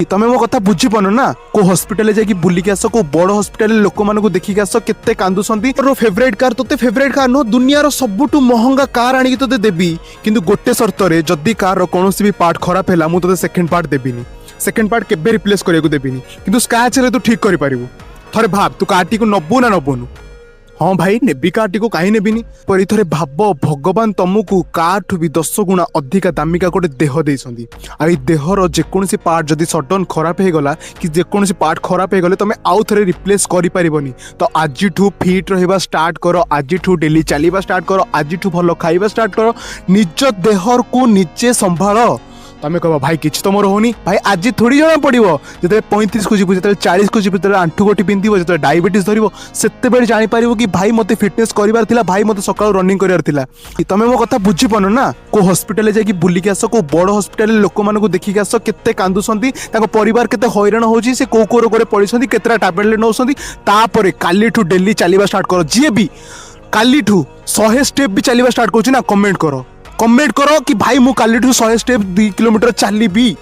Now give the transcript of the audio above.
तमे मो कथा बुझी पानु ना को हॉस्पिटल जाकि बुलिक आस को बड़ हॉस्पिटल लोक मानू देखिक आस केते कांदुसंती तोर फेवरेट कार तोते फेवरेट कार नो दुनियार सबुठु महंगा कार आनी तोते देबी किंतु गोटे शर्त रे जदी कार रो कोनोसी भी पार्ट खराब हैला मु तोते सेकंड पार्ट देबिनी सेकंड पार्ट केबे रिप्लेस करिया को देबिनी किंतु स्क्रैच रे तू ठीक करि परिबो थरे भाब तू कार्टी को नब्बू ना नब्बू हाँ भाई नेबी कार्टी को कहीं नेबिनी पर थरे भाब भगवान तुमको कार ठू भी 10 गुणा अधिका दामिका गोटे देह देइसंदी आ देहर जेकोसी पार्ट जदि सडन खराब हो गला कि जेकोसी पार्ट खराब हो गले तुम आउ थे रिप्लेस करि परिबनी तो आज ठू फिट रहिबा स्टार्ट करो आज ठू डेली चलिबा स्टार्ट करो आज ठू भलो खाइबा स्टार्ट करो निज देहर को निजे संभाल तमें कह भाई किसी तुम होनी भाई आज थोड़ी जना पड़ो जो 35 को जीव जो 40 को जीव जो आंठू गोटी पिंधब जो डायबिटीज धरब से जापर कि भाई मत फिटनेस करार भाई मत सका रनिंग करार तमें मो कथा बुझी पानु ना को हॉस्पिटल जाकि बुलिक आस को बड़ हॉस्पिटल लोक मानू देखिक आस केते कांदुसंती परिवार केते हैरान होची से को रोग पड़ती केतरा टैबलेट नौसंती तापर कालीठू डेली चलवा स्टार्ट करो जी भी कालीठू 100 स्टेप भी चलवा स्टार्ट करूँ ना कमेंट करो कि भाई मु कालीठू 100 स्टेप 2 किलोमीटर चली भी।